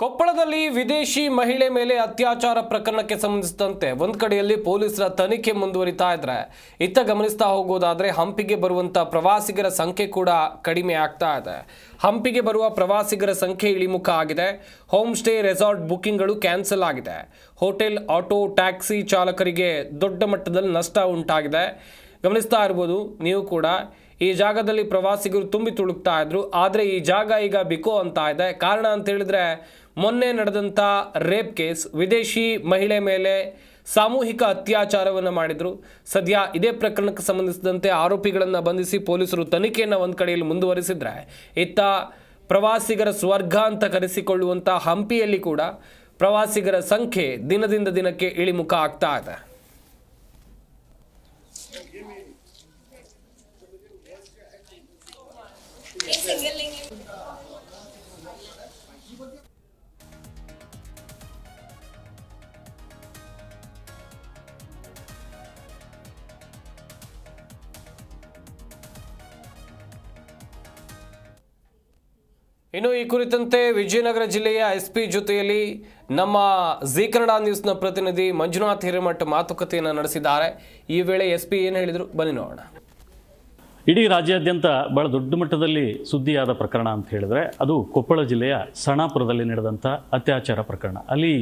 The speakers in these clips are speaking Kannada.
ಕೊಪ್ಪಳದಲ್ಲಿ ವಿದೇಶಿ ಮಹಿಳೆ ಮೇಲೆ ಅತ್ಯಾಚಾರ ಪ್ರಕರಣಕ್ಕೆ ಸಂಬಂಧಿಸಿದಂತೆ ಒಂದು ಕಡೆಯಲ್ಲಿ ಪೊಲೀಸರ ತನಿಖೆ ಮುಂದುವರಿತಾ ಇದ್ರೆ ಇತ್ತ ಗಮನಿಸ್ತಾ ಹೋಗೋದಾದ್ರೆ ಹಂಪಿಗೆ ಬರುವಂತ ಪ್ರವಾಸಿಗರ ಸಂಖ್ಯೆ ಕೂಡ ಕಡಿಮೆ ಆಗ್ತಾ ಇದೆ. ಹಂಪಿಗೆ ಬರುವ ಪ್ರವಾಸಿಗರ ಸಂಖ್ಯೆ ಇಳಿಮುಖ ಆಗಿದೆ. ಹೋಮ್ ಸ್ಟೇ ರೆಸಾರ್ಟ್ ಬುಕಿಂಗ್ಗಳು ಕ್ಯಾನ್ಸಲ್ ಆಗಿದೆ. ಹೋಟೆಲ್, ಆಟೋ, ಟ್ಯಾಕ್ಸಿ ಚಾಲಕರಿಗೆ ದೊಡ್ಡ ಮಟ್ಟದಲ್ಲಿ ನಷ್ಟ ಉಂಟಾಗಿದೆ. ಗಮನಿಸ್ತಾ ಇರ್ಬೋದು ನೀವು ಕೂಡ. ಈ ಜಾಗದಲ್ಲಿ ಪ್ರವಾಸಿಗರು ತುಂಬಿ ತುಳುಕ್ತಾ ಇದ್ರು. ಆದರೆ ಈ ಜಾಗ ಈಗ ಬಿಕೋ ಅಂತ ಇದೆ. ಕಾರಣ ಅಂತ ಹೇಳಿದ್ರೆ ಮೊನ್ನೆ ನಡೆದಂಥ ರೇಪ್ ಕೇಸ್, ವಿದೇಶಿ ಮಹಿಳೆ ಮೇಲೆ ಸಾಮೂಹಿಕ ಅತ್ಯಾಚಾರವನ್ನು ಮಾಡಿದ್ರು. ಸದ್ಯ ಇದೇ ಪ್ರಕರಣಕ್ಕೆ ಸಂಬಂಧಿಸಿದಂತೆ ಆರೋಪಿಗಳನ್ನು ಬಂಧಿಸಿ ಪೊಲೀಸರು ತನಿಖೆಯನ್ನು ಒಂದು ಕಡೆಯಲ್ಲಿ ಮುಂದುವರಿಸಿದ್ರೆ, ಇತ್ತ ಪ್ರವಾಸಿಗರ ಸ್ವರ್ಗ ಅಂತ ಕರೆಸಿಕೊಳ್ಳುವಂಥ ಹಂಪಿಯಲ್ಲಿ ಕೂಡ ಪ್ರವಾಸಿಗರ ಸಂಖ್ಯೆ ದಿನದಿಂದ ದಿನಕ್ಕೆ ಇಳಿಮುಖ ಆಗ್ತಾ ಇದೆ. ಇನ್ನು ಈ ಕುರಿತಂತೆ ವಿಜಯನಗರ ಜಿಲ್ಲೆಯ ಎಸ್ಪಿ ಜೊತೆಯಲ್ಲಿ ನಮ್ಮ ಜಿ ಕನ್ನಡ ನ್ಯೂಸ್ನ ಪ್ರತಿನಿಧಿ ಮಂಜುನಾಥ್ ಹಿರೇಮಠ ಮಾತುಕತೆಯನ್ನು ನಡೆಸಿದ್ದಾರೆ. ಈ ವೇಳೆ ಎಸ್ಪಿ ಏನು ಹೇಳಿದರು ಬನ್ನಿ ನೋಡೋಣ. ಇಡೀ ರಾಜ್ಯಾದ್ಯಂತ ಬಹಳ ದೊಡ್ಡ ಮಟ್ಟದಲ್ಲಿ ಸುದ್ದಿಯಾದ ಪ್ರಕರಣ ಅಂತ ಹೇಳಿದ್ರೆ ಅದು ಕೊಪ್ಪಳ ಜಿಲ್ಲೆಯ ಸಣಾಪುರದಲ್ಲಿ ನಡೆದಂಥ ಅತ್ಯಾಚಾರ ಪ್ರಕರಣ. ಅಲ್ಲಿ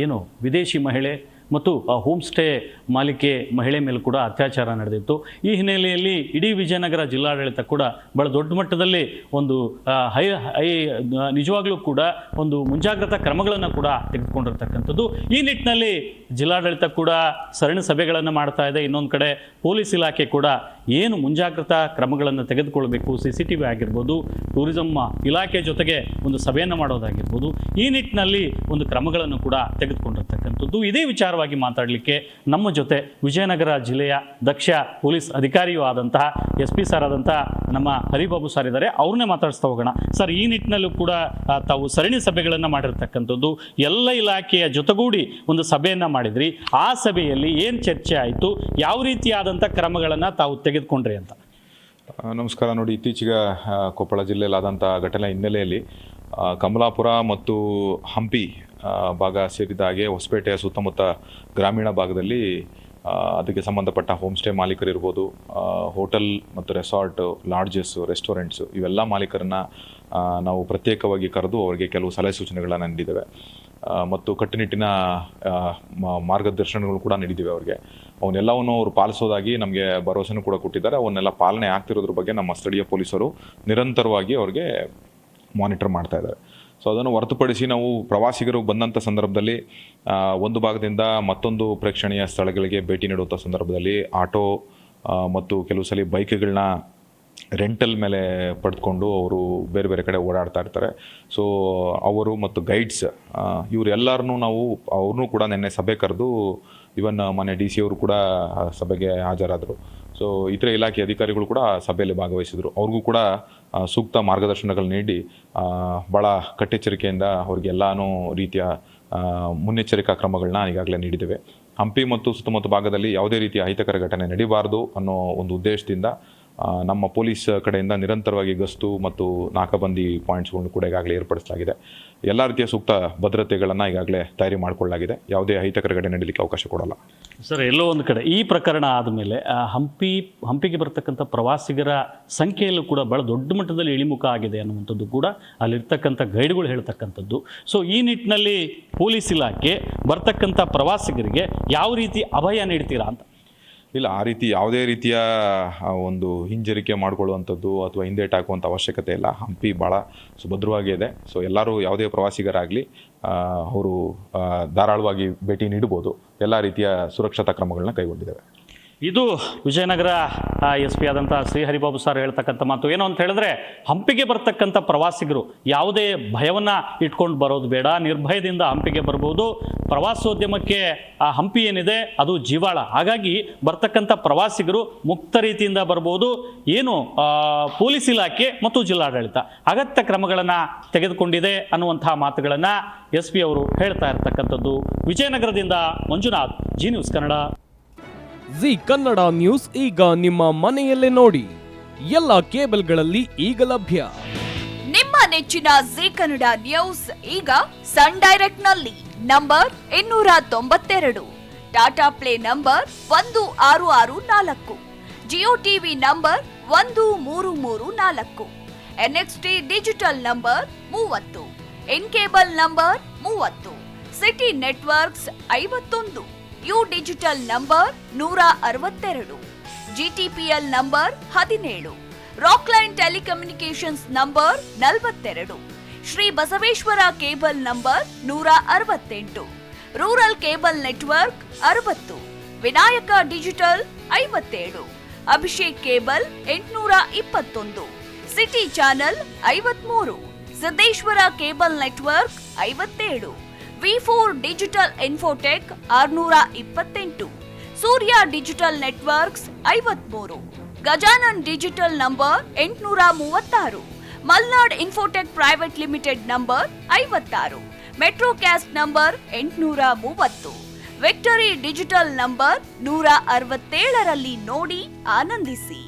ಏನು ವಿದೇಶಿ ಮಹಿಳೆ ಮತ್ತು ಹೋಮ್ ಸ್ಟೇ ಮಾಲಿಕೆ ಮಹಿಳೆ ಮೇಲೆ ಕೂಡ ಅತ್ಯಾಚಾರ ನಡೆದಿತ್ತು. ಈ ಹಿನ್ನೆಲೆಯಲ್ಲಿ ಇಡೀ ವಿಜಯನಗರ ಜಿಲ್ಲಾಡಳಿತ ಕೂಡ ಬಹಳ ದೊಡ್ಡ ಮಟ್ಟದಲ್ಲಿ ಒಂದು ನಿಜವಾಗ್ಲೂ ಕೂಡ ಒಂದು ಮುಂಜಾಗ್ರತಾ ಕ್ರಮಗಳನ್ನು ಕೂಡ ತೆಗೆದುಕೊಂಡಿರ್ತಕ್ಕಂಥದ್ದು. ಈ ನಿಟ್ಟಿನಲ್ಲಿ ಜಿಲ್ಲಾಡಳಿತ ಕೂಡ ಸರಣಿ ಸಭೆಗಳನ್ನು ಮಾಡ್ತಾ ಇದೆ. ಇನ್ನೊಂದು ಕಡೆ ಪೊಲೀಸ್ ಇಲಾಖೆ ಕೂಡ ಏನು ಮುಂಜಾಗ್ರತಾ ಕ್ರಮಗಳನ್ನು ತೆಗೆದುಕೊಳ್ಬೇಕು, CCTV ಆಗಿರ್ಬೋದು, ಟೂರಿಸಂ ಇಲಾಖೆ ಜೊತೆಗೆ ಒಂದು ಸಭೆಯನ್ನು ಮಾಡೋದಾಗಿರ್ಬೋದು, ಈ ನಿಟ್ಟಿನಲ್ಲಿ ಒಂದು ಕ್ರಮಗಳನ್ನು ಕೂಡ ತೆಗೆದುಕೊಂಡಿರ್ತಕ್ಕಂಥದ್ದು. ಇದೇ ವಿಚಾರವಾಗಿ ಮಾತಾಡಲಿಕ್ಕೆ ನಮ್ಮ ಜೊತೆ ವಿಜಯನಗರ ಜಿಲ್ಲೆಯ ದಕ್ಷ ಪೊಲೀಸ್ ಅಧಿಕಾರಿಯೂ ಆದಂತಹ SP ಸರ್ ಆದಂತಹ ನಮ್ಮ ಹರಿಬಾಬು ಸರ್ ಇದ್ದಾರೆ. ಅವ್ರನ್ನೇ ಮಾತಾಡಿಸ್ತಾ ಹೋಗೋಣ. ಸರ್, ಈ ನಿಟ್ಟಿನಲ್ಲೂ ಕೂಡ ತಾವು ಸರಣಿ ಸಭೆಗಳನ್ನು ಮಾಡಿರ್ತಕ್ಕಂಥದ್ದು, ಎಲ್ಲ ಇಲಾಖೆಯ ಜೊತೆಗೂಡಿ ಒಂದು ಸಭೆಯನ್ನು ಮಾಡಿದ್ರಿ. ಆ ಸಭೆಯಲ್ಲಿ ಏನು ಚರ್ಚೆ ಆಯಿತು, ಯಾವ ರೀತಿಯಾದಂಥ ಕ್ರಮಗಳನ್ನು ತಾವು ತೆಗೆದುಕೊಂಡ್ರಿ ಅಂತ? ನಮಸ್ಕಾರ. ನೋಡಿ, ಇತ್ತೀಚೆಗೆ ಕೊಪ್ಪಳ ಜಿಲ್ಲೆಯಲ್ಲಾದಂಥ ಘಟನೆ ಹಿನ್ನೆಲೆಯಲ್ಲಿ ಕಮಲಾಪುರ ಮತ್ತು ಹಂಪಿ ಭಾಗ ಸೇರಿದ ಹಾಗೆ ಹೊಸಪೇಟೆಯ ಸುತ್ತಮುತ್ತ ಗ್ರಾಮೀಣ ಭಾಗದಲ್ಲಿ ಅದಕ್ಕೆ ಸಂಬಂಧಪಟ್ಟ ಹೋಮ್ ಸ್ಟೇ ಮಾಲೀಕರಿರ್ಬೋದು, ಹೋಟೆಲ್ ಮತ್ತು ರೆಸಾರ್ಟ್, ಲಾಡ್ಜಸ್, ರೆಸ್ಟೋರೆಂಟ್ಸು, ಇವೆಲ್ಲ ಮಾಲೀಕರನ್ನು ನಾವು ಪ್ರತ್ಯೇಕವಾಗಿ ಕರೆದು ಅವರಿಗೆ ಕೆಲವು ಸಲಹೆ ಸೂಚನೆಗಳನ್ನು ನೀಡಿದ್ದೇವೆ ಮತ್ತು ಕಟ್ಟುನಿಟ್ಟಿನ ಮಾರ್ಗದರ್ಶನಗಳು ಕೂಡ ನೀಡಿದ್ದೇವೆ. ಅವರಿಗೆ ಅವನ್ನೆಲ್ಲವನ್ನು ಅವರು ಪಾಲಿಸೋದಾಗಿ ನಮಗೆ ಭರವಸೆನೂ ಕೂಡ ಕೊಟ್ಟಿದ್ದಾರೆ. ಅವನ್ನೆಲ್ಲ ಪಾಲನೆ ಆಗ್ತಿರೋದ್ರ ಬಗ್ಗೆ ನಮ್ಮ ಸ್ಥಳೀಯ ಪೊಲೀಸರು ನಿರಂತರವಾಗಿ ಅವರಿಗೆ ಮಾನಿಟರ್ ಮಾಡ್ತಾ ಇದ್ದಾರೆ. ಸೊ ಅದನ್ನು ಹೊರತುಪಡಿಸಿ ನಾವು ಪ್ರವಾಸಿಗರು ಬಂದಂಥ ಸಂದರ್ಭದಲ್ಲಿ ಒಂದು ಭಾಗದಿಂದ ಮತ್ತೊಂದು ಪ್ರೇಕ್ಷಣೀಯ ಸ್ಥಳಗಳಿಗೆ ಭೇಟಿ ನೀಡುವಂಥ ಸಂದರ್ಭದಲ್ಲಿ ಆಟೋ ಮತ್ತು ಕೆಲವು ಸಲ ಬೈಕ್ಗಳನ್ನ ರೆಂಟಲ್ ಮೇಲೆ ಪಡೆದುಕೊಂಡು ಅವರು ಬೇರೆ ಬೇರೆ ಕಡೆ ಓಡಾಡ್ತಾ ಇರ್ತಾರೆ. ಸೊ ಅವರು ಮತ್ತು ಗೈಡ್ಸ್ ಇವರೆಲ್ಲರನ್ನೂ ನಾವು ಅವ್ರನ್ನೂ ಕೂಡ ನಿನ್ನೆ ಸಭೆ ಕರೆದು ಇವನ್ ಮೊನ್ನೆ DC ಅವರು ಕೂಡ ಸಭೆಗೆ ಹಾಜರಾದರು. ಸೊ ಇತರೆ ಇಲಾಖೆ ಅಧಿಕಾರಿಗಳು ಕೂಡ ಸಭೆಯಲ್ಲಿ ಭಾಗವಹಿಸಿದರು. ಅವ್ರಿಗೂ ಕೂಡ ಸೂಕ್ತ ಮಾರ್ಗದರ್ಶನಗಳು ನೀಡಿ ಭಾಳ ಕಟ್ಟೆಚ್ಚರಿಕೆಯಿಂದ ಅವ್ರಿಗೆಲ್ಲನೂ ರೀತಿಯ ಮುನ್ನೆಚ್ಚರಿಕಾ ಕ್ರಮಗಳನ್ನ ಈಗಾಗಲೇ ನೀಡಿದ್ದೇವೆ. ಹಂಪಿ ಮತ್ತು ಸುತ್ತಮುತ್ತ ಭಾಗದಲ್ಲಿ ಯಾವುದೇ ರೀತಿಯ ಅಹಿತಕರ ಘಟನೆ ನಡೀಬಾರ್ದು ಅನ್ನೋ ಒಂದು ಉದ್ದೇಶದಿಂದ ನಮ್ಮ ಪೊಲೀಸ್ ಕಡೆಯಿಂದ ನಿರಂತರವಾಗಿ ಗಸ್ತು ಮತ್ತು ನಾಕಾಬಂದಿ ಪಾಯಿಂಟ್ಸ್ಗಳನ್ನು ಕೂಡ ಈಗಾಗಲೇ ಏರ್ಪಡಿಸಲಾಗಿದೆ. ಎಲ್ಲ ರೀತಿಯ ಸೂಕ್ತ ಭದ್ರತೆಗಳನ್ನು ಈಗಾಗಲೇ ತಯಾರಿ ಮಾಡಿಕೊಳ್ಳಲಾಗಿದೆ. ಯಾವುದೇ ಅಹಿತಕರ ಘಟನೆ ನಡೀಲಿಕ್ಕೆ ಅವಕಾಶ ಕೊಡಲ್ಲ. ಸರ್, ಎಲ್ಲೋ ಒಂದು ಕಡೆ ಈ ಪ್ರಕರಣ ಆದಮೇಲೆ ಹಂಪಿಗೆ ಬರ್ತಕ್ಕಂಥ ಪ್ರವಾಸಿಗರ ಸಂಖ್ಯೆಯಲ್ಲೂ ಕೂಡ ಭಾಳ ದೊಡ್ಡ ಮಟ್ಟದಲ್ಲಿ ಇಳಿಮುಖ ಆಗಿದೆ ಅನ್ನುವಂಥದ್ದು ಕೂಡ ಅಲ್ಲಿರ್ತಕ್ಕಂಥ ಗೈಡ್ಗಳು ಹೇಳ್ತಕ್ಕಂಥದ್ದು. ಸೊ ಈ ನಿಟ್ಟಿನಲ್ಲಿ ಪೊಲೀಸ್ ಇಲಾಖೆ ಬರ್ತಕ್ಕಂಥ ಪ್ರವಾಸಿಗರಿಗೆ ಯಾವ ರೀತಿ ಅಭಯ ನೀಡ್ತೀರಾ ಅಂತ? ಇಲ್ಲ, ಆ ರೀತಿ ಯಾವುದೇ ರೀತಿಯ ಒಂದು ಹಿಂಜರಿಕೆ ಮಾಡಿಕೊಳ್ಳುವಂಥದ್ದು ಅಥವಾ ಹಿಂದೇಟು ಹಾಕುವಂಥ ಅವಶ್ಯಕತೆ ಇಲ್ಲ. ಹಂಪಿ ಭಾಳ ಸುಭದ್ರವಾಗಿದೆ. ಸೊ ಎಲ್ಲರೂ ಯಾವುದೇ ಪ್ರವಾಸಿಗರಾಗಲಿ ಅವರು ಧಾರಾಳವಾಗಿ ಭೇಟಿ ನೀಡ್ಬೋದು. ಎಲ್ಲ ರೀತಿಯ ಸುರಕ್ಷತಾ ಕ್ರಮಗಳನ್ನ ಕೈಗೊಂಡಿದ್ದೇವೆ. ಇದು ವಿಜಯನಗರ SP ಆದಂಥ ಶ್ರೀ ಹರಿಬಾಬು ಸರ್ ಹೇಳ್ತಕ್ಕಂಥ ಮಾತು. ಏನು ಅಂತ ಹೇಳಿದ್ರೆ, ಹಂಪಿಗೆ ಬರ್ತಕ್ಕಂಥ ಪ್ರವಾಸಿಗರು ಯಾವುದೇ ಭಯವನ್ನು ಇಟ್ಕೊಂಡು ಬರೋದು ಬೇಡ, ನಿರ್ಭಯದಿಂದ ಹಂಪಿಗೆ ಬರ್ಬೋದು. ಪ್ರವಾಸೋದ್ಯಮಕ್ಕೆ ಆ ಹಂಪಿ ಏನಿದೆ ಅದು ಜೀವಾಳ. ಹಾಗಾಗಿ ಬರ್ತಕ್ಕಂಥ ಪ್ರವಾಸಿಗರು ಮುಕ್ತ ರೀತಿಯಿಂದ ಬರ್ಬೋದು. ಏನು ಪೊಲೀಸ್ ಇಲಾಖೆ ಮತ್ತು ಜಿಲ್ಲಾಡಳಿತ ಅಗತ್ಯ ಕ್ರಮಗಳನ್ನು ತೆಗೆದುಕೊಂಡಿದೆ ಅನ್ನುವಂತಹ ಮಾತುಗಳನ್ನು SP ಅವರು ಹೇಳ್ತಾ ಇರ್ತಕ್ಕಂಥದ್ದು. ವಿಜಯನಗರದಿಂದ Manjunath, Zee news Kannada. Zee Kannada news ಈಗ ನಿಮ್ಮ ಮನೆಯಲ್ಲೇ ನೋಡಿ. ಎಲ್ಲ ಕೇಬಲ್ಗಳಲ್ಲಿ ಈಗ ಲಭ್ಯ. ನಿಮ್ಮ ನೆಚ್ಚಿನ ಜೀ ಕನ್ನಡ ನ್ಯೂಸ್ ಈಗ ಸನ್ ಡೈರೆಕ್ಟ್ ನಲ್ಲಿ number 292, Tata play number 1664, Jio TV number 1334, NXT digital number 30, in cable number 30, city networks 51, U digital number 162, GTPL number 17, Rockline telecommunications number 42, Shri Basaveshwara cable number 168, rural cable network 60, Vinayaka digital 57, Abhishek cable 821, city channel 53, Siddeshwara cable network 57, V4 digital Infotech 628, Surya digital networks 53, Gajanan digital number 836, Malnad infotech private limited number 56, metrocast number 830, victory digital number 167ರಲ್ಲಿ ನೋಡಿ ಆನಂದಿಸಿ.